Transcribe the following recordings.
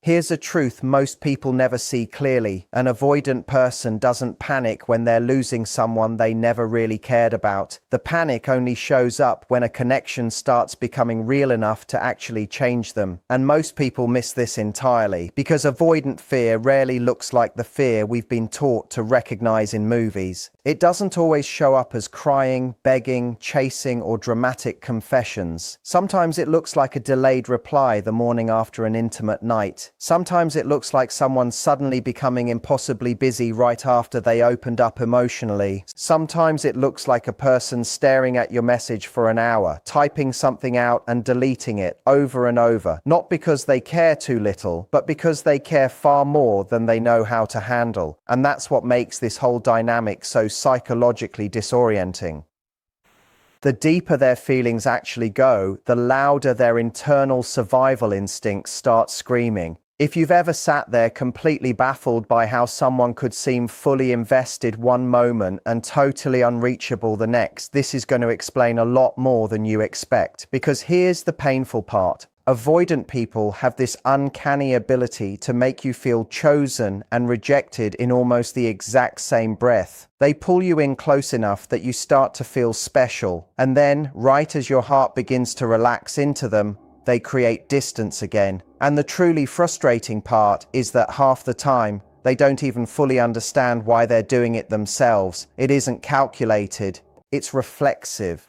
Here's a truth most people never see clearly. An avoidant person doesn't panic when they're losing someone they never really cared about. The panic only shows up when a connection starts becoming real enough to actually change them. And most people miss this entirely, because avoidant fear rarely looks like the fear we've been taught to recognize in movies. It doesn't always show up as crying, begging, chasing, or dramatic confessions. Sometimes it looks like a delayed reply the morning after an intimate night. Sometimes it looks like someone suddenly becoming impossibly busy right after they opened up emotionally. Sometimes it looks like a person staring at your message for an hour, typing something out and deleting it over and over, not because they care too little, but because they care far more than they know how to handle. And that's what makes this whole dynamic so psychologically disorienting. The deeper their feelings actually go, the louder their internal survival instincts start screaming. If you've ever sat there completely baffled by how someone could seem fully invested one moment and totally unreachable the next, this is going to explain a lot more than you expect. Because here's the painful part. Avoidant people have this uncanny ability to make you feel chosen and rejected in almost the exact same breath. They pull you in close enough that you start to feel special, and then, right as your heart begins to relax into them, they create distance again. And the truly frustrating part is that half the time, they don't even fully understand why they're doing it themselves. It isn't calculated, it's reflexive.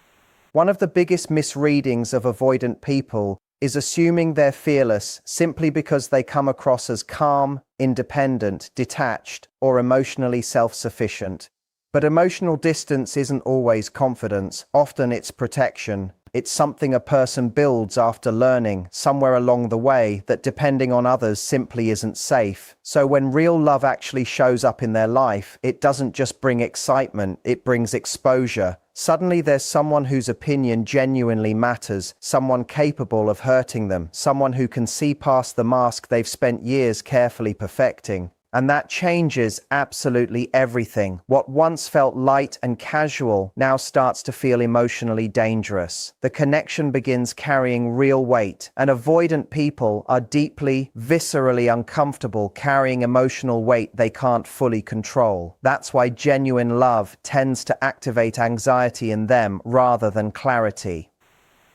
One of the biggest misreadings of avoidant people is assuming they're fearless simply because they come across as calm, independent, detached, or emotionally self-sufficient. But emotional distance isn't always confidence. Often it's protection. It's something a person builds after learning, somewhere along the way, that depending on others simply isn't safe. So when real love actually shows up in their life, it doesn't just bring excitement, it brings exposure. Suddenly there's someone whose opinion genuinely matters, someone capable of hurting them, someone who can see past the mask they've spent years carefully perfecting. And that changes absolutely everything. What once felt light and casual now starts to feel emotionally dangerous. The connection begins carrying real weight, and avoidant people are deeply, viscerally uncomfortable carrying emotional weight they can't fully control. That's why genuine love tends to activate anxiety in them rather than clarity.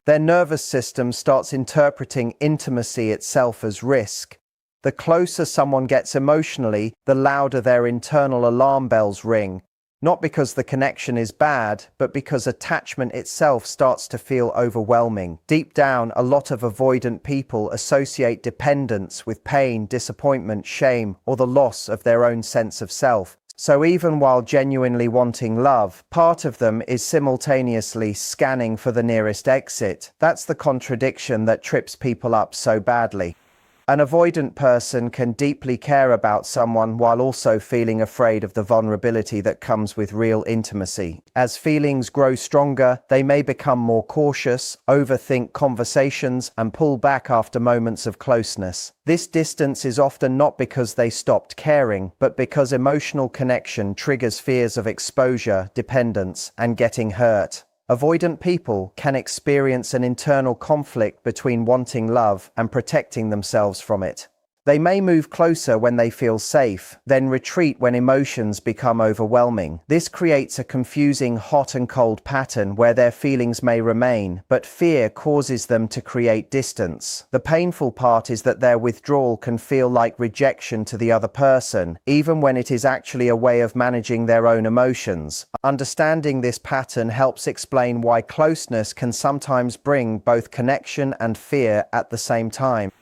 Their nervous system starts interpreting intimacy itself as risk. The closer someone gets emotionally, the louder their internal alarm bells ring. Not because the connection is bad, but because attachment itself starts to feel overwhelming. Deep down, a lot of avoidant people associate dependence with pain, disappointment, shame, or the loss of their own sense of self. So even while genuinely wanting love, part of them is simultaneously scanning for the nearest exit. That's the contradiction that trips people up so badly. An avoidant person can deeply care about someone while also feeling afraid of the vulnerability that comes with real intimacy. As feelings grow stronger, they may become more cautious, overthink conversations, and pull back after moments of closeness. This distance is often not because they stopped caring, but because emotional connection triggers fears of exposure, dependence, and getting hurt. Avoidant people can experience an internal conflict between wanting love and protecting themselves from it. They may move closer when they feel safe, then retreat when emotions become overwhelming. This creates a confusing hot and cold pattern where their feelings may remain, but fear causes them to create distance. The painful part is that their withdrawal can feel like rejection to the other person, even when it is actually a way of managing their own emotions. Understanding this pattern helps explain why closeness can sometimes bring both connection and fear at the same time.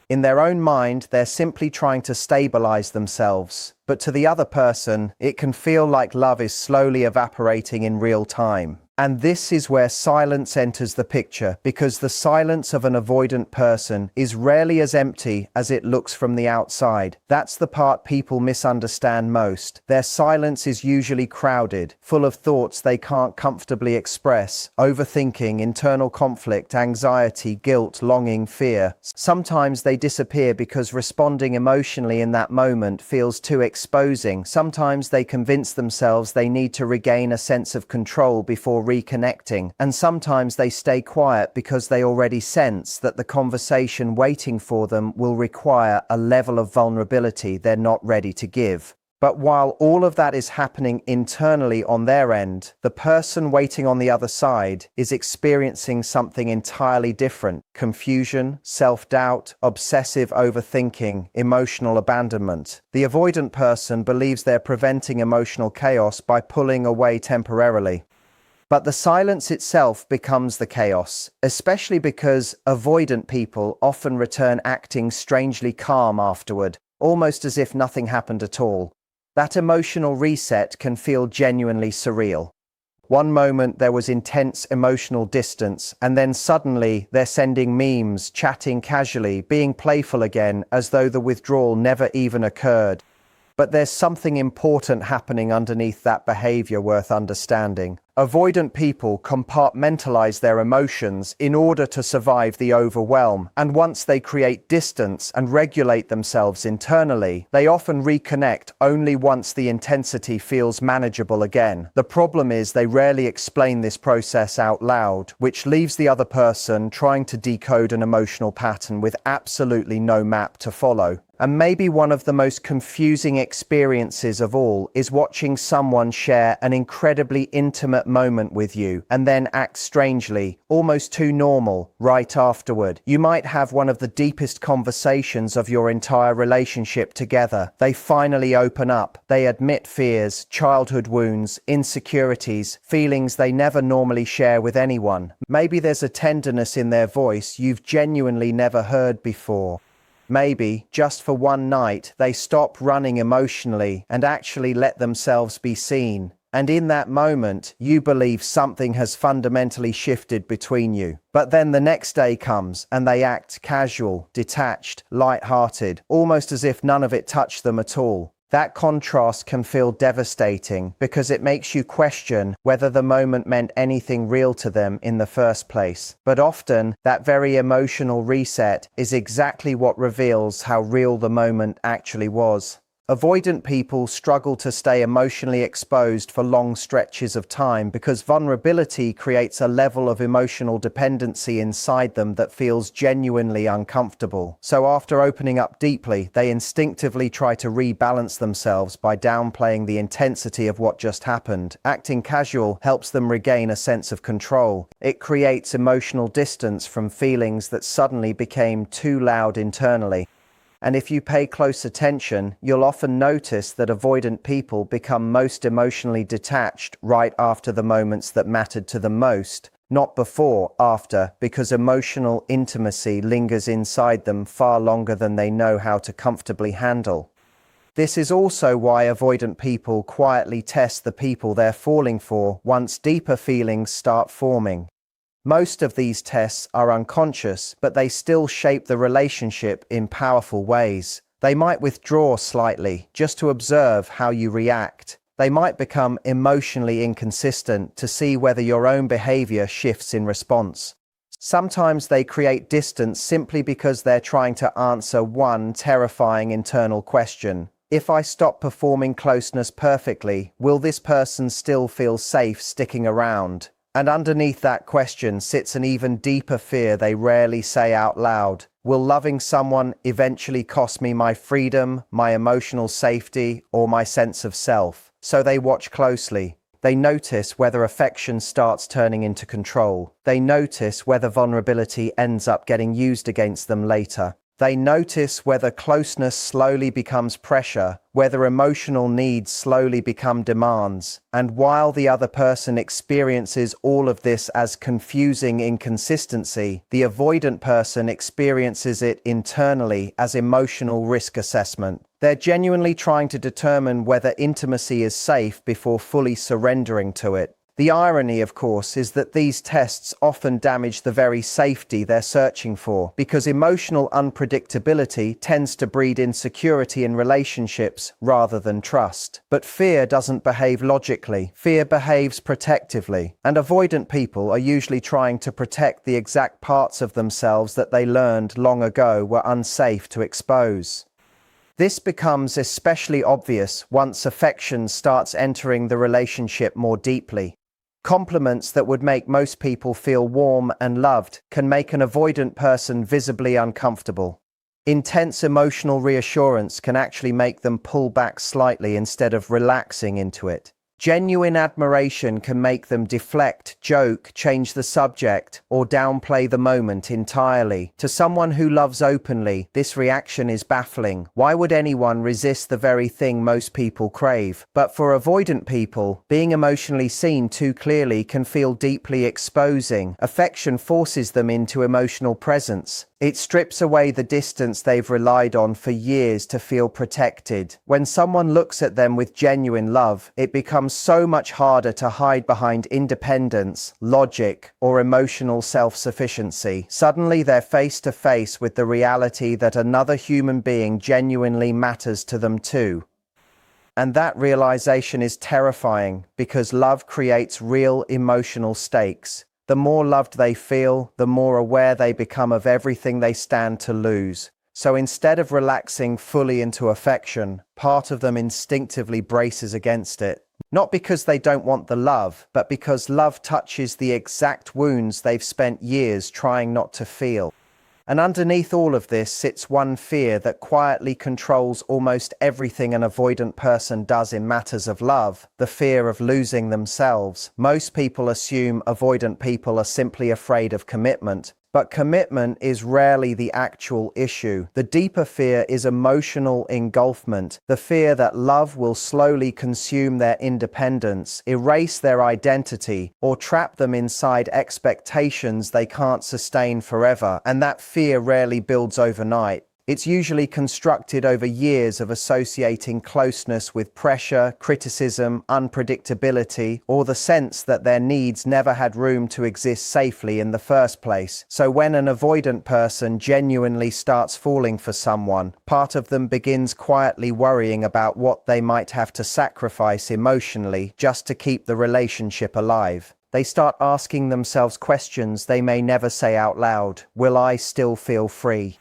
In their own mind, they're simply trying to stabilize themselves, but to the other person, it can feel like love is slowly evaporating in real time. And this is where silence enters the picture, because the silence of an avoidant person is rarely as empty as it looks from the outside. That's the part people misunderstand most. Their silence is usually crowded, full of thoughts they can't comfortably express, overthinking, internal conflict, anxiety, guilt, longing, fear. Sometimes they disappear because responding emotionally in that moment feels too exposing. Sometimes they convince themselves they need to regain a sense of control before reconnecting, and sometimes they stay quiet because they already sense that the conversation waiting for them will require a level of vulnerability they're not ready to give. But while all of that is happening internally on their end, the person waiting on the other side is experiencing something entirely different: confusion, self-doubt, obsessive overthinking, emotional abandonment. The avoidant person believes they're preventing emotional chaos by pulling away temporarily. But the silence itself becomes the chaos, especially because avoidant people often return acting strangely calm afterward, almost as if nothing happened at all. That emotional reset can feel genuinely surreal. One moment there was intense emotional distance, and then suddenly they're sending memes, chatting casually, being playful again, as though the withdrawal never even occurred. But there's something important happening underneath that behavior worth understanding. Avoidant people compartmentalize their emotions in order to survive the overwhelm, and once they create distance and regulate themselves internally, they often reconnect only once the intensity feels manageable again. The problem is they rarely explain this process out loud, which leaves the other person trying to decode an emotional pattern with absolutely no map to follow. And maybe one of the most confusing experiences of all is watching someone share an incredibly intimate moment with you and then act strangely, almost too normal, right afterward. You might have one of the deepest conversations of your entire relationship together. They finally open up. They admit fears, childhood wounds, insecurities, feelings they never normally share with anyone. Maybe there's a tenderness in their voice you've genuinely never heard before. Maybe, just for one night, they stop running emotionally and actually let themselves be seen. And in that moment, you believe something has fundamentally shifted between you. But then the next day comes and they act casual, detached, light-hearted, almost as if none of it touched them at all. That contrast can feel devastating because it makes you question whether the moment meant anything real to them in the first place. But often, that very emotional reset is exactly what reveals how real the moment actually was. Avoidant people struggle to stay emotionally exposed for long stretches of time because vulnerability creates a level of emotional dependency inside them that feels genuinely uncomfortable. So after opening up deeply, they instinctively try to rebalance themselves by downplaying the intensity of what just happened. Acting casual helps them regain a sense of control. It creates emotional distance from feelings that suddenly became too loud internally. And if you pay close attention, you'll often notice that avoidant people become most emotionally detached right after the moments that mattered to them most, not before, after, because emotional intimacy lingers inside them far longer than they know how to comfortably handle. This is also why avoidant people quietly test the people they're falling for once deeper feelings start forming. Most of these tests are unconscious, but they still shape the relationship in powerful ways. They might withdraw slightly, just to observe how you react. They might become emotionally inconsistent to see whether your own behavior shifts in response. Sometimes they create distance simply because they're trying to answer one terrifying internal question. If I stop performing closeness perfectly, will this person still feel safe sticking around? And underneath that question sits an even deeper fear they rarely say out loud. Will loving someone eventually cost me my freedom, my emotional safety, or my sense of self? So they watch closely. They notice whether affection starts turning into control. They notice whether vulnerability ends up getting used against them later. They notice whether closeness slowly becomes pressure, whether emotional needs slowly become demands. And while the other person experiences all of this as confusing inconsistency, the avoidant person experiences it internally as emotional risk assessment. They're genuinely trying to determine whether intimacy is safe before fully surrendering to it. The irony, of course, is that these tests often damage the very safety they're searching for, because emotional unpredictability tends to breed insecurity in relationships rather than trust. But fear doesn't behave logically. Fear behaves protectively, and avoidant people are usually trying to protect the exact parts of themselves that they learned long ago were unsafe to expose. This becomes especially obvious once affection starts entering the relationship more deeply. Compliments that would make most people feel warm and loved can make an avoidant person visibly uncomfortable. Intense emotional reassurance can actually make them pull back slightly instead of relaxing into it. Genuine admiration can make them deflect, joke, change the subject, or downplay the moment entirely. To someone who loves openly, this reaction is baffling. Why would anyone resist the very thing most people crave? But for avoidant people, being emotionally seen too clearly can feel deeply exposing. Affection forces them into emotional presence. It strips away the distance they've relied on for years to feel protected. When someone looks at them with genuine love, it becomes so much harder to hide behind independence, logic, or emotional self-sufficiency. Suddenly they're face to face with the reality that another human being genuinely matters to them too. And that realization is terrifying because love creates real emotional stakes. The more loved they feel, the more aware they become of everything they stand to lose. So instead of relaxing fully into affection, part of them instinctively braces against it. Not because they don't want the love, but because love touches the exact wounds they've spent years trying not to feel. And underneath all of this sits one fear that quietly controls almost everything an avoidant person does in matters of love: the fear of losing themselves. Most people assume avoidant people are simply afraid of commitment, but commitment is rarely the actual issue. The deeper fear is emotional engulfment, the fear that love will slowly consume their independence, erase their identity, or trap them inside expectations they can't sustain forever. And that fear rarely builds overnight. It's usually constructed over years of associating closeness with pressure, criticism, unpredictability, or the sense that their needs never had room to exist safely in the first place. So when an avoidant person genuinely starts falling for someone, part of them begins quietly worrying about what they might have to sacrifice emotionally just to keep the relationship alive. They start asking themselves questions they may never say out loud. Will I still feel free?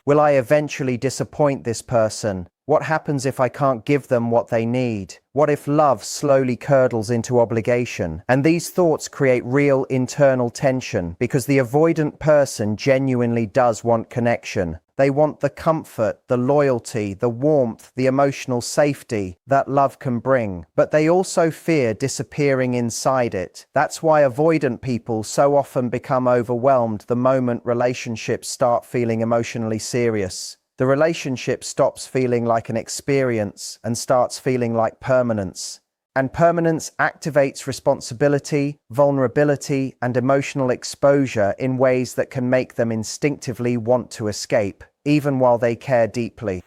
Will I eventually disappoint this person? What happens if I can't give them what they need? What if love slowly curdles into obligation? And these thoughts create real internal tension because the avoidant person genuinely does want connection. They want the comfort, the loyalty, the warmth, the emotional safety that love can bring. But they also fear disappearing inside it. That's why avoidant people so often become overwhelmed the moment relationships start feeling emotionally serious. The relationship stops feeling like an experience and starts feeling like permanence. And permanence activates responsibility, vulnerability, and emotional exposure in ways that can make them instinctively want to escape, even while they care deeply.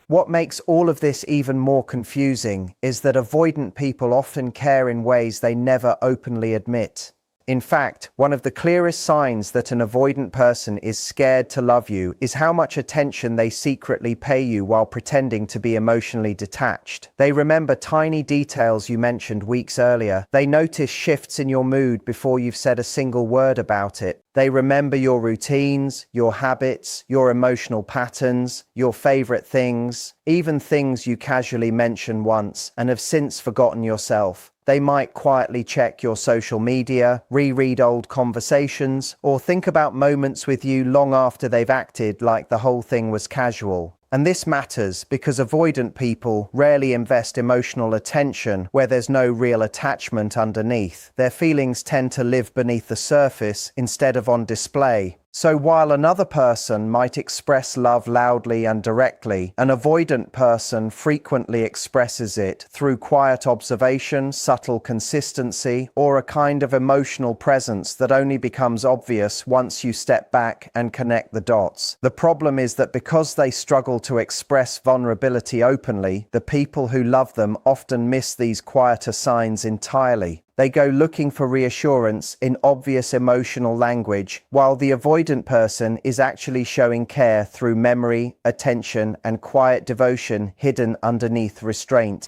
What makes all of this even more confusing is that avoidant people often care in ways they never openly admit. In fact, one of the clearest signs that an avoidant person is scared to love you is how much attention they secretly pay you while pretending to be emotionally detached. They remember tiny details you mentioned weeks earlier. They notice shifts in your mood before you've said a single word about it. They remember your routines, your habits, your emotional patterns, your favorite things, even things you casually mention once and have since forgotten yourself. They might quietly check your social media, reread old conversations, or think about moments with you long after they've acted like the whole thing was casual. And this matters because avoidant people rarely invest emotional attention where there's no real attachment underneath. Their feelings tend to live beneath the surface instead of on display. So while another person might express love loudly and directly, an avoidant person frequently expresses it through quiet observation, subtle consistency, or a kind of emotional presence that only becomes obvious once you step back and connect the dots. The problem is that because they struggle to express vulnerability openly, the people who love them often miss these quieter signs entirely. They go looking for reassurance in obvious emotional language, while the avoidant person is actually showing care through memory, attention, and quiet devotion hidden underneath restraint.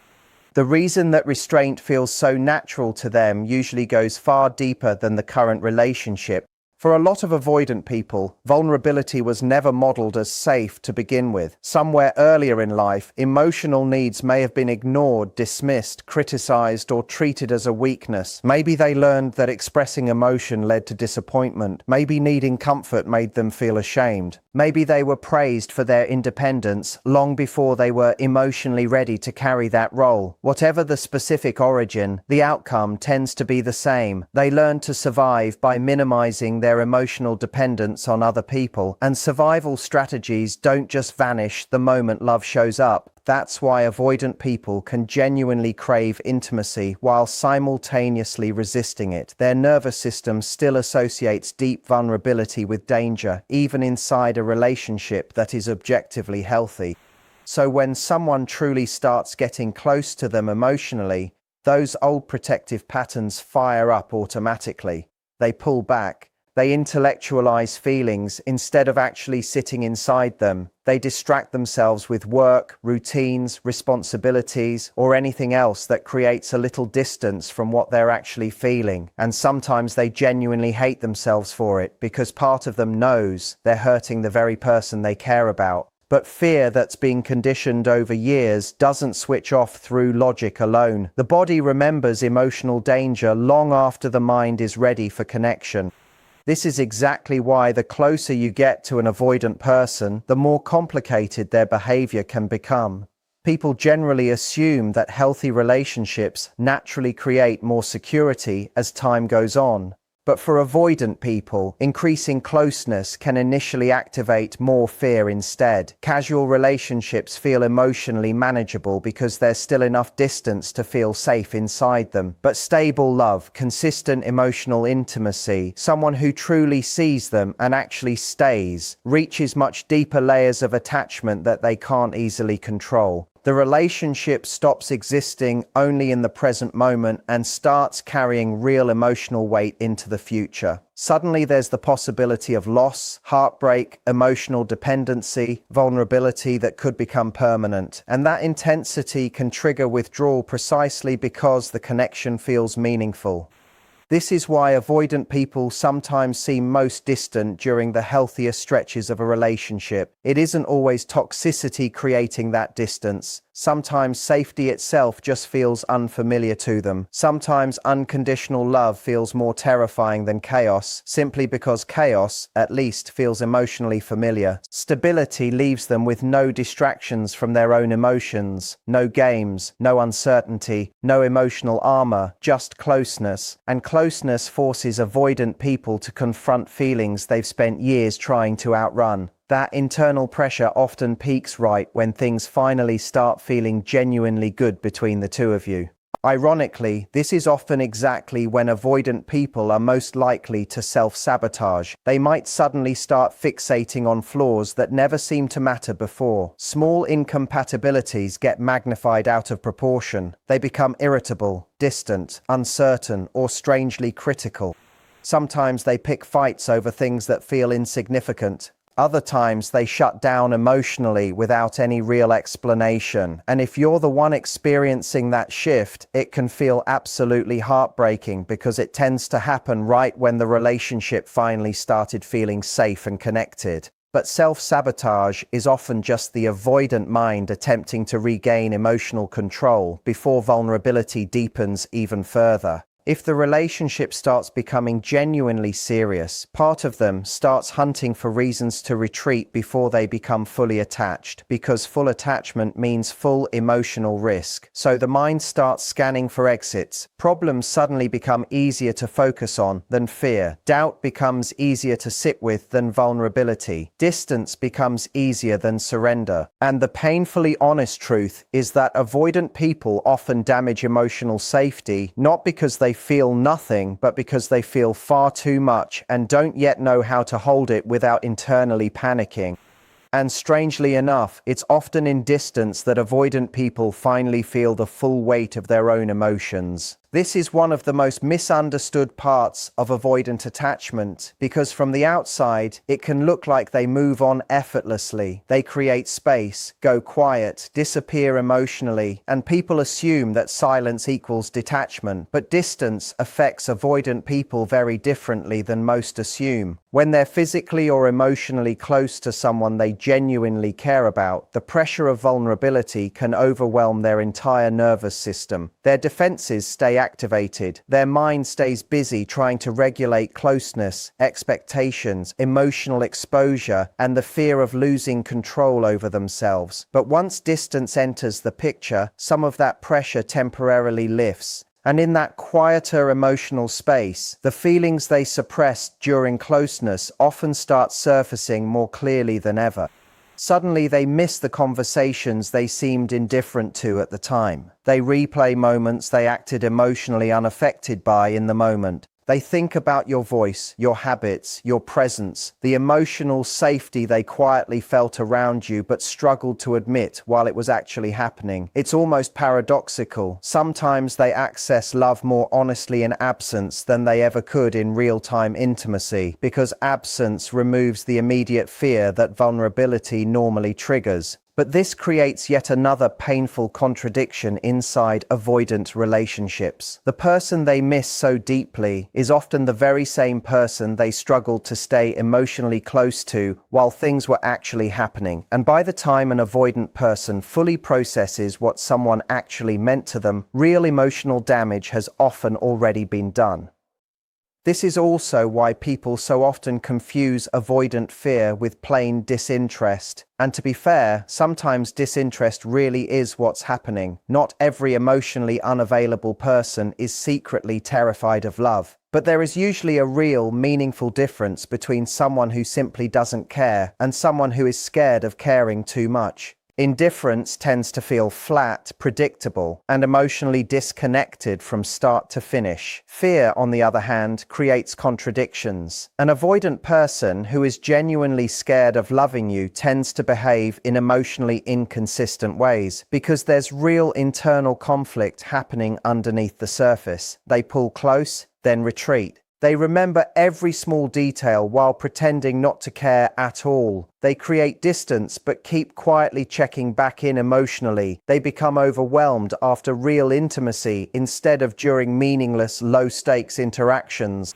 The reason that restraint feels so natural to them usually goes far deeper than the current relationship. For a lot of avoidant people, vulnerability was never modeled as safe to begin with. Somewhere earlier in life, emotional needs may have been ignored, dismissed, criticized, or treated as a weakness. Maybe they learned that expressing emotion led to disappointment. Maybe needing comfort made them feel ashamed. Maybe they were praised for their independence long before they were emotionally ready to carry that role. Whatever the specific origin, the outcome tends to be the same. They learn to survive by minimizing their emotional dependence on other people, and survival strategies don't just vanish the moment love shows up. That's why avoidant people can genuinely crave intimacy while simultaneously resisting it. Their nervous system still associates deep vulnerability with danger, even inside a relationship that is objectively healthy. So when someone truly starts getting close to them emotionally, those old protective patterns fire up automatically. They pull back. They intellectualize feelings instead of actually sitting inside them. They distract themselves with work, routines, responsibilities, or anything else that creates a little distance from what they're actually feeling. And sometimes they genuinely hate themselves for it because part of them knows they're hurting the very person they care about. But fear that's been conditioned over years doesn't switch off through logic alone. The body remembers emotional danger long after the mind is ready for connection. This is exactly why the closer you get to an avoidant person, the more complicated their behavior can become. People generally assume that healthy relationships naturally create more security as time goes on. But for avoidant people, increasing closeness can initially activate more fear instead. Casual relationships feel emotionally manageable because there's still enough distance to feel safe inside them. But stable love, consistent emotional intimacy, someone who truly sees them and actually stays, reaches much deeper layers of attachment that they can't easily control. The relationship stops existing only in the present moment and starts carrying real emotional weight into the future. Suddenly there's the possibility of loss, heartbreak, emotional dependency, vulnerability that could become permanent. And that intensity can trigger withdrawal precisely because the connection feels meaningful. This is why avoidant people sometimes seem most distant during the healthiest stretches of a relationship. It isn't always toxicity creating that distance. Sometimes safety itself just feels unfamiliar to them. Sometimes unconditional love feels more terrifying than chaos, simply because chaos, at least, feels emotionally familiar. Stability leaves them with no distractions from their own emotions, no games, no uncertainty, no emotional armor, just closeness. And closeness forces avoidant people to confront feelings they've spent years trying to outrun. That internal pressure often peaks right when things finally start feeling genuinely good between the two of you. Ironically, this is often exactly when avoidant people are most likely to self-sabotage. They might suddenly start fixating on flaws that never seemed to matter before. Small incompatibilities get magnified out of proportion. They become irritable, distant, uncertain, or strangely critical. Sometimes they pick fights over things that feel insignificant. Other times they shut down emotionally without any real explanation. And if you're the one experiencing that shift, it can feel absolutely heartbreaking because it tends to happen right when the relationship finally started feeling safe and connected. But self-sabotage is often just the avoidant mind attempting to regain emotional control before vulnerability deepens even further. If the relationship starts becoming genuinely serious, part of them starts hunting for reasons to retreat before they become fully attached, because full attachment means full emotional risk. So the mind starts scanning for exits. Problems suddenly become easier to focus on than fear. Doubt becomes easier to sit with than vulnerability. Distance becomes easier than surrender. And the painfully honest truth is that avoidant people often damage emotional safety, not because they feel nothing, but because they feel far too much and don't yet know how to hold it without internally panicking. And strangely enough, it's often in distance that avoidant people finally feel the full weight of their own emotions. This is one of the most misunderstood parts of avoidant attachment because from the outside, it can look like they move on effortlessly. They create space, go quiet, disappear emotionally, and people assume that silence equals detachment. But distance affects avoidant people very differently than most assume. When they're physically or emotionally close to someone they genuinely care about, the pressure of vulnerability can overwhelm their entire nervous system. Their defenses stay activated. Their mind stays busy trying to regulate closeness, expectations, emotional exposure, and the fear of losing control over themselves. But once distance enters the picture, some of that pressure temporarily lifts. And in that quieter emotional space, the feelings they suppressed during closeness often start surfacing more clearly than ever. Suddenly they miss the conversations they seemed indifferent to at the time. They replay moments they acted emotionally unaffected by in the moment. They think about your voice, your habits, your presence, the emotional safety they quietly felt around you but struggled to admit while it was actually happening. It's almost paradoxical. Sometimes they access love more honestly in absence than they ever could in real-time intimacy, because absence removes the immediate fear that vulnerability normally triggers. But this creates yet another painful contradiction inside avoidant relationships. The person they miss so deeply is often the very same person they struggled to stay emotionally close to while things were actually happening. And by the time an avoidant person fully processes what someone actually meant to them, real emotional damage has often already been done. This is also why people so often confuse avoidant fear with plain disinterest. And to be fair, sometimes disinterest really is what's happening. Not every emotionally unavailable person is secretly terrified of love. But there is usually a real, meaningful difference between someone who simply doesn't care and someone who is scared of caring too much. Indifference tends to feel flat, predictable, and emotionally disconnected from start to finish. Fear, on the other hand, creates contradictions. An avoidant person who is genuinely scared of loving you tends to behave in emotionally inconsistent ways because there's real internal conflict happening underneath the surface. They pull close, then retreat. They remember every small detail while pretending not to care at all. They create distance but keep quietly checking back in emotionally. They become overwhelmed after real intimacy instead of during meaningless, low-stakes interactions.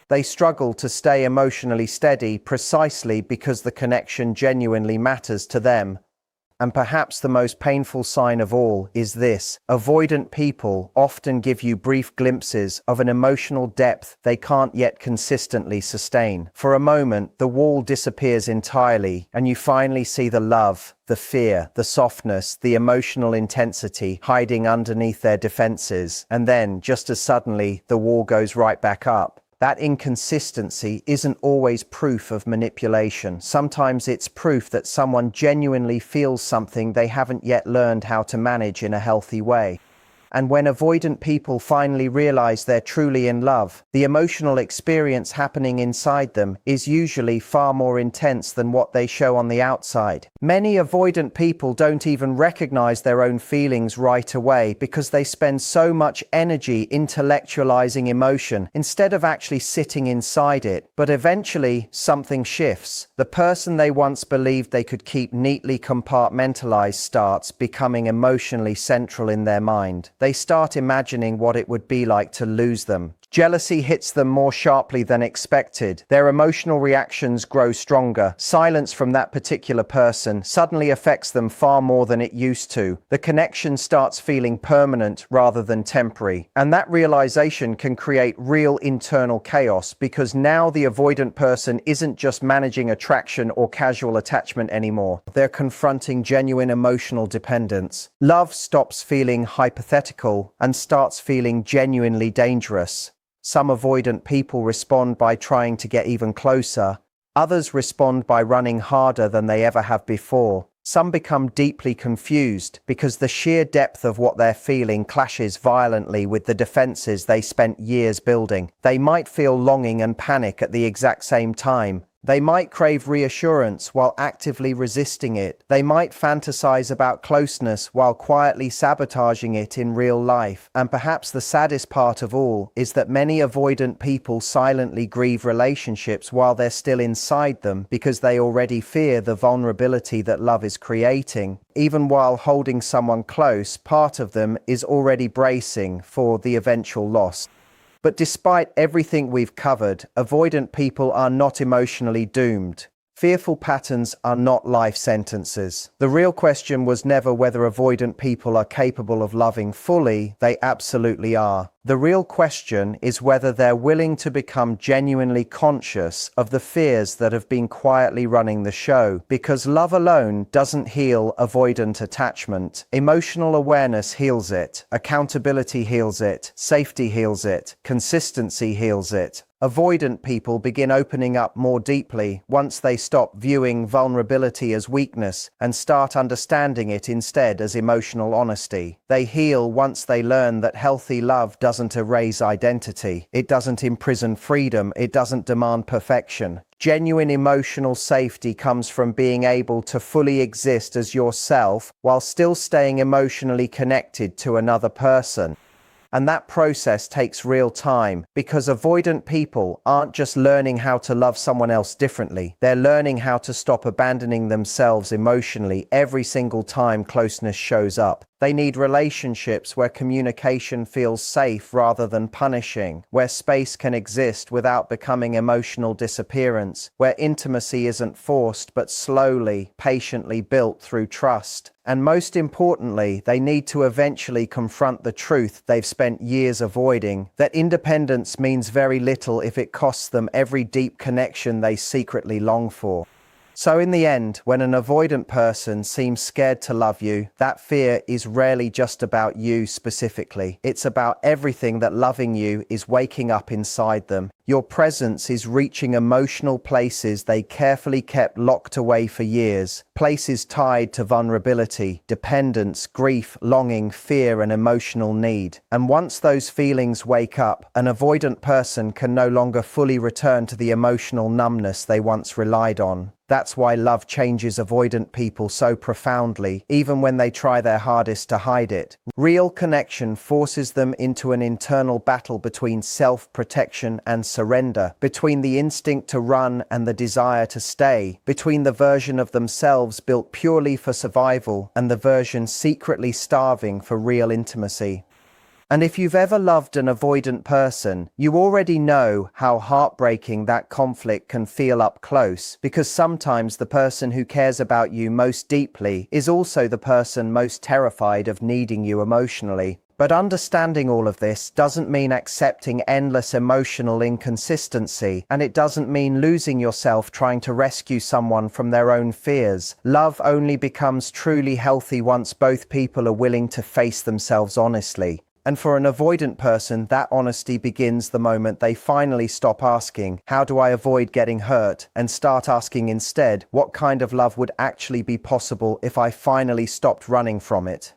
They struggle to stay emotionally steady precisely because the connection genuinely matters to them. And perhaps the most painful sign of all is this: avoidant people often give you brief glimpses of an emotional depth they can't yet consistently sustain. For a moment, the wall disappears entirely, and you finally see the love, the fear, the softness, the emotional intensity hiding underneath their defenses. And then, just as suddenly, the wall goes right back up. That inconsistency isn't always proof of manipulation. Sometimes it's proof that someone genuinely feels something they haven't yet learned how to manage in a healthy way. And when avoidant people finally realize they're truly in love, the emotional experience happening inside them is usually far more intense than what they show on the outside. Many avoidant people don't even recognize their own feelings right away because they spend so much energy intellectualizing emotion instead of actually sitting inside it. But eventually, something shifts. The person they once believed they could keep neatly compartmentalized starts becoming emotionally central in their mind. They start imagining what it would be like to lose them. Jealousy hits them more sharply than expected. Their emotional reactions grow stronger. Silence from that particular person suddenly affects them far more than it used to. The connection starts feeling permanent rather than temporary. And that realization can create real internal chaos because now the avoidant person isn't just managing attraction or casual attachment anymore. They're confronting genuine emotional dependence. Love stops feeling hypothetical and starts feeling genuinely dangerous. Some avoidant people respond by trying to get even closer. Others respond by running harder than they ever have before. Some become deeply confused because the sheer depth of what they're feeling clashes violently with the defenses they spent years building. They might feel longing and panic at the exact same time, They might crave reassurance while actively resisting it. They might fantasize about closeness while quietly sabotaging it in real life. And perhaps the saddest part of all is that many avoidant people silently grieve relationships while they're still inside them because they already fear the vulnerability that love is creating. Even while holding someone close, part of them is already bracing for the eventual loss. But despite everything we've covered, avoidant people are not emotionally doomed. Fearful patterns are not life sentences. The real question was never whether avoidant people are capable of loving fully. They absolutely are. The real question is whether they're willing to become genuinely conscious of the fears that have been quietly running the show. Because love alone doesn't heal avoidant attachment. Emotional awareness heals it. Accountability heals it. Safety heals it. Consistency heals it. Avoidant people begin opening up more deeply once they stop viewing vulnerability as weakness and start understanding it instead as emotional honesty. They heal once they learn that healthy love doesn't erase identity. It doesn't imprison freedom. It doesn't demand perfection. Genuine emotional safety comes from being able to fully exist as yourself while still staying emotionally connected to another person. And that process takes real time because avoidant people aren't just learning how to love someone else differently. They're learning how to stop abandoning themselves emotionally every single time closeness shows up. They need relationships where communication feels safe rather than punishing, where space can exist without becoming emotional disappearance, where intimacy isn't forced but slowly, patiently built through trust. And most importantly, they need to eventually confront the truth they've spent years avoiding, that independence means very little if it costs them every deep connection they secretly long for. So in the end, when an avoidant person seems scared to love you, that fear is rarely just about you specifically. It's about everything that loving you is waking up inside them. Your presence is reaching emotional places they carefully kept locked away for years. Places tied to vulnerability, dependence, grief, longing, fear, and emotional need. And once those feelings wake up, an avoidant person can no longer fully return to the emotional numbness they once relied on. That's why love changes avoidant people so profoundly, even when they try their hardest to hide it. Real connection forces them into an internal battle between self-protection and surrender, between the instinct to run and the desire to stay, between the version of themselves built purely for survival and the version secretly starving for real intimacy. And if you've ever loved an avoidant person, you already know how heartbreaking that conflict can feel up close, because sometimes the person who cares about you most deeply is also the person most terrified of needing you emotionally. But understanding all of this doesn't mean accepting endless emotional inconsistency, and it doesn't mean losing yourself trying to rescue someone from their own fears. Love only becomes truly healthy once both people are willing to face themselves honestly. And for an avoidant person, that honesty begins the moment they finally stop asking, "How do I avoid getting hurt?" and start asking instead, "What kind of love would actually be possible if I finally stopped running from it?"